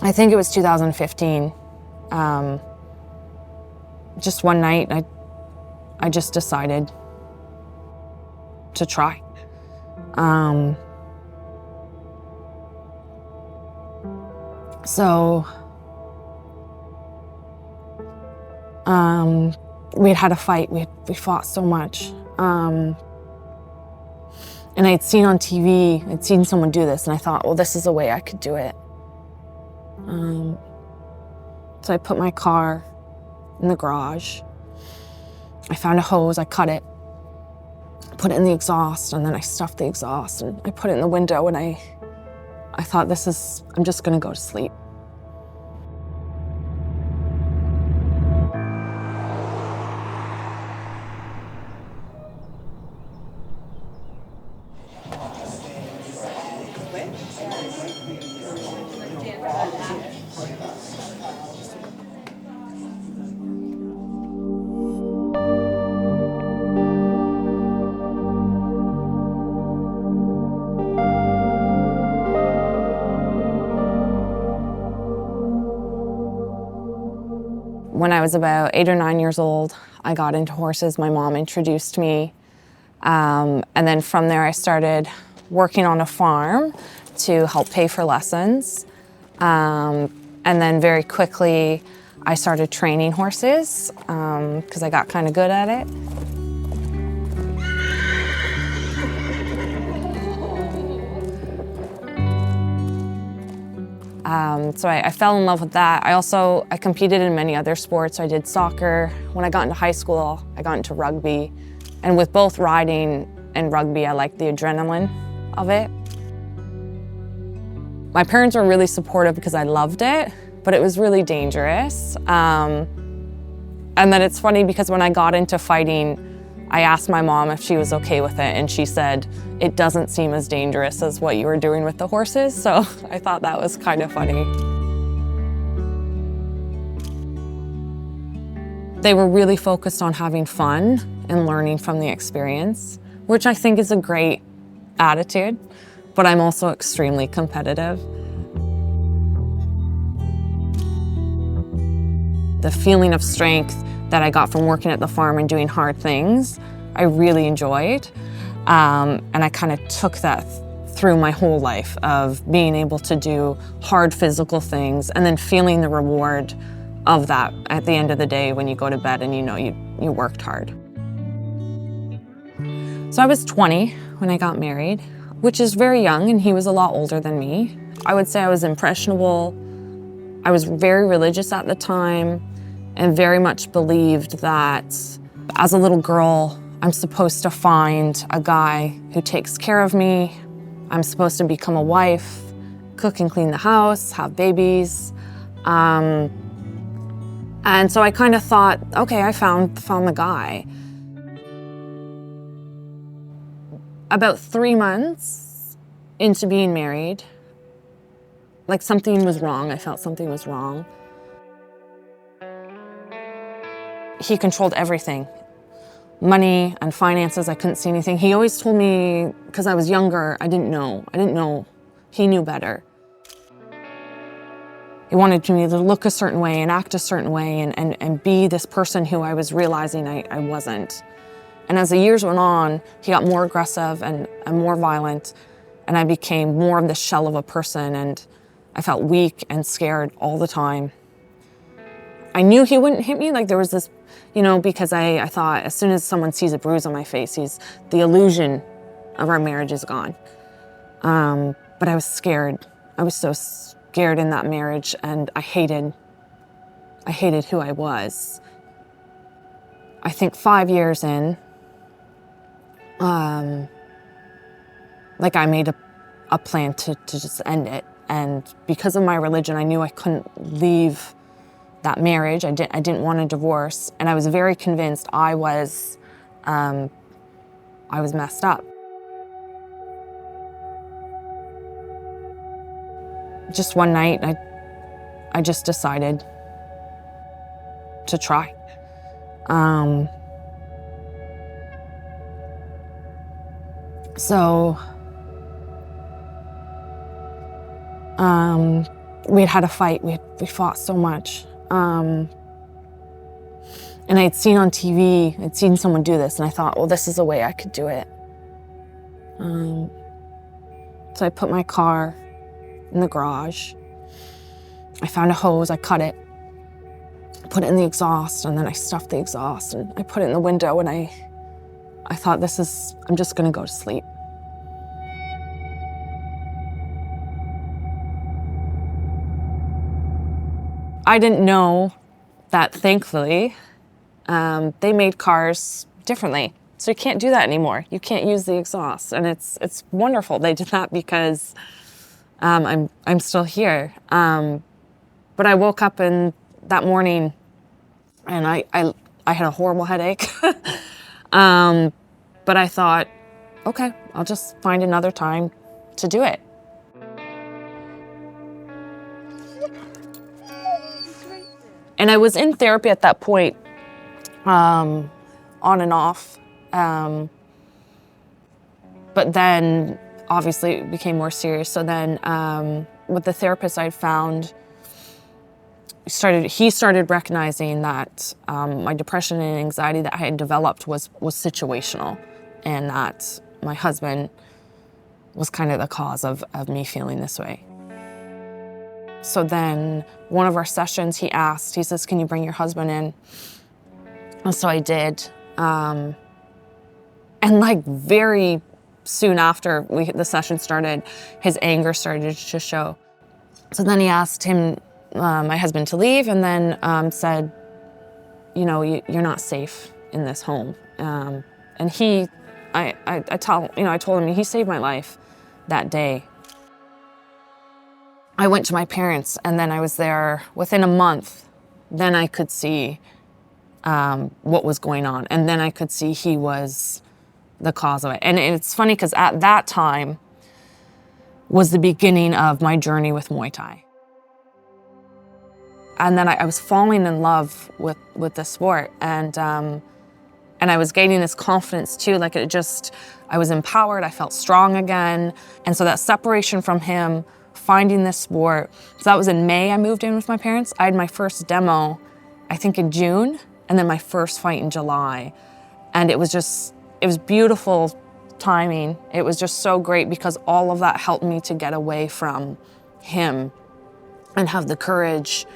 I think it was 2015. Just one night, I just decided to try. We'd had a fight. We fought so much. And I'd seen on TV, I'd seen someone do this, and I thought, well, this is a way I could do it. So I put my car in the garage. I found a hose, I cut it, put it in the exhaust, and then I stuffed the exhaust, and I put it in the window, and I thought, I'm just gonna go to sleep. When I was about 8 or 9 years old, I got into horses. My mom introduced me. And then from there, I started working on a farm to help pay for lessons. And then very quickly, I started training horses because I got kind of good at it. So I fell in love with that. I competed in many other sports. I did soccer. When I got into high school, I got into rugby. And with both riding and rugby, I liked the adrenaline of it. My parents were really supportive because I loved it, but it was really dangerous. And then it's funny because when I got into fighting, I asked my mom if she was okay with it, and she said, it doesn't seem as dangerous as what you were doing with the horses, so I thought that was kind of funny. They were really focused on having fun and learning from the experience, which I think is a great attitude, but I'm also extremely competitive. The feeling of strength that I got from working at the farm and doing hard things, I really enjoyed. And I kind of took that through my whole life of being able to do hard physical things and then feeling the reward of that at the end of the day when you go to bed and you know you worked hard. So I was 20 when I got married, which is very young, and he was a lot older than me. I would say I was impressionable. I was very religious at the time and very much believed that as a little girl, I'm supposed to find a guy who takes care of me. I'm supposed to become a wife, cook and clean the house, have babies. And so I kind of thought, okay, I found the guy. About 3 months into being married, like something was wrong. I felt something was wrong. He controlled everything. Money and finances, I couldn't see anything. He always told me, because I was younger, I didn't know. He knew better. He wanted me to look a certain way and act a certain way and be this person who I was realizing I wasn't. And as the years went on, he got more aggressive and more violent, and I became more of the shell of a person, and I felt weak and scared all the time. I knew he wouldn't hit me, like there was this, because I thought as soon as someone sees a bruise on my face, the illusion of our marriage is gone. But I was scared. I was so scared in that marriage, and I hated who I was. I think 5 years in, I made a plan to just end it. And because of my religion, I knew I couldn't leave that marriage. I didn't want a divorce, and I was very convinced I was messed up. Just one night, I just decided to try. we had a fight. We fought so much. And I had seen on TV, I'd seen someone do this, and I thought, well, this is a way I could do it. So I put my car in the garage. I found a hose, I cut it, put it in the exhaust, and then I stuffed the exhaust, and I put it in the window, and I thought, I'm just gonna go to sleep. I didn't know that, thankfully, they made cars differently. So you can't do that anymore. You can't use the exhaust, and it's wonderful they did that because I'm still here. But I woke up that morning, and I had a horrible headache. But I thought, okay, I'll just find another time to do it. And I was in therapy at that point, on and off. But then obviously it became more serious. So then with the therapist I'd found, he started recognizing that my depression and anxiety that I had developed was situational, and that my husband was kind of the cause of me feeling this way. So then one of our sessions, he says, can you bring your husband in? And so I did. And like very soon after the session started, his anger started to show. So then he asked my husband to leave, and then said, you're not safe in this home. And I told him he saved my life that day. I went to my parents, and then I was there within a month. Then I could see what was going on, and then I could see he was the cause of it. And it's funny because at that time was the beginning of my journey with Muay Thai. And then I was falling in love with the sport, and I was gaining this confidence too. Like I was empowered, I felt strong again. And so that separation from him, finding this sport. So that was in May I moved in with my parents. I had my first demo, I think in June, and then my first fight in July. And it was beautiful timing. It was just so great because all of that helped me to get away from him and have the courage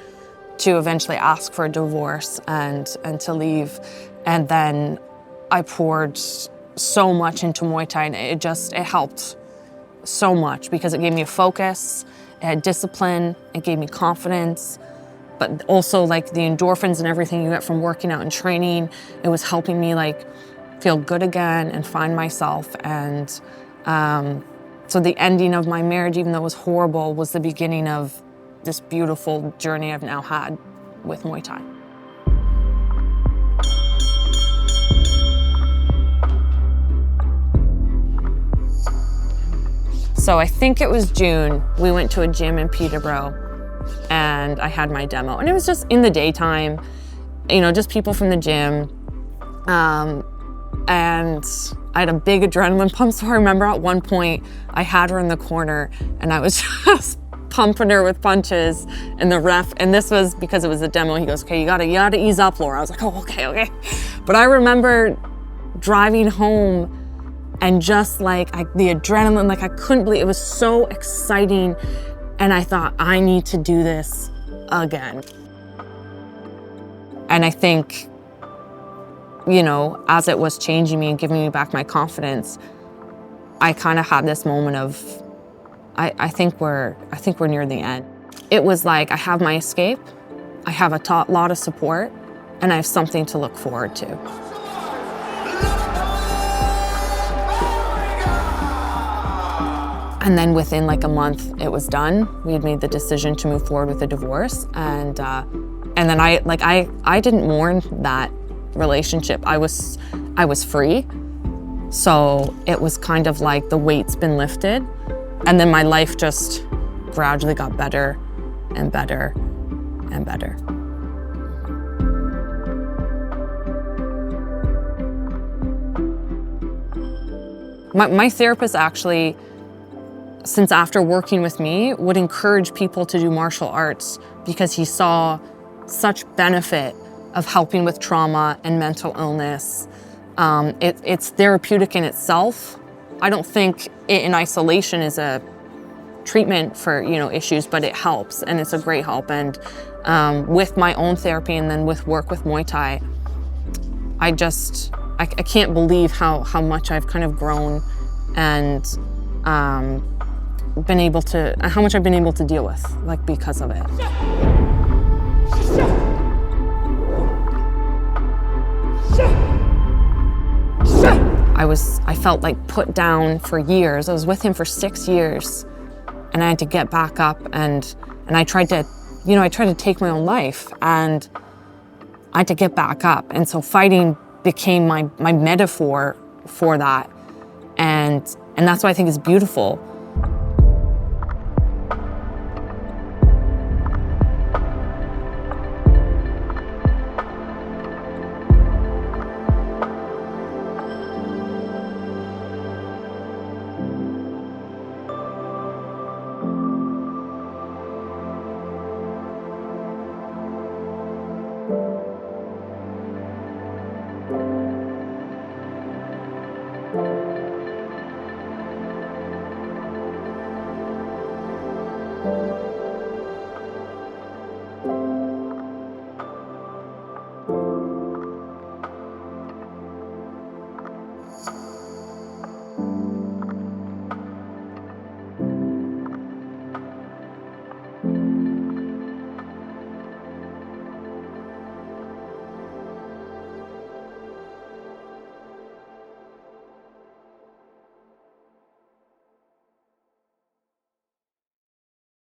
to eventually ask for a divorce and to leave. And then I poured so much into Muay Thai, and it helped so much because it gave me a focus, it had discipline, it gave me confidence, but also like the endorphins and everything you get from working out and training, it was helping me like feel good again and find myself. And so the ending of my marriage, even though it was horrible, was the beginning of this beautiful journey I've now had with Muay Thai. So I think it was June, we went to a gym in Peterborough, and I had my demo. And it was just in the daytime, just people from the gym. And I had a big adrenaline pump. So I remember at one point, I had her in the corner, and I was just pumping her with punches, and the ref, and this was because it was a demo, he goes, okay, you gotta ease up, Laura. I was like, oh, okay. But I remember driving home, and just like the adrenaline, like I couldn't believe, it was so exciting. And I thought, I need to do this again. And I think, as it was changing me and giving me back my confidence, I kind of had this moment of, I think we're near the end. It was like, I have my escape, I have a lot of support, and I have something to look forward to. And then within like a month, it was done. We had made the decision to move forward with a divorce, and then I didn't mourn that relationship. I was free, so it was kind of like the weight's been lifted, and then my life just gradually got better and better and better. My therapist actually since after working with me, would encourage people to do martial arts because he saw such benefit of helping with trauma and mental illness. It's therapeutic in itself. I don't think it in isolation is a treatment for issues, but it helps, and it's a great help. And with my own therapy and then with work with Muay Thai, I can't believe how much I've kind of grown and how much I've been able to deal with, like, because of it. I felt like put down for years. I was with him for 6 years, and I had to get back up, and I tried to, I tried to take my own life, and I had to get back up. And so fighting became my metaphor for that. And that's why I think it's beautiful.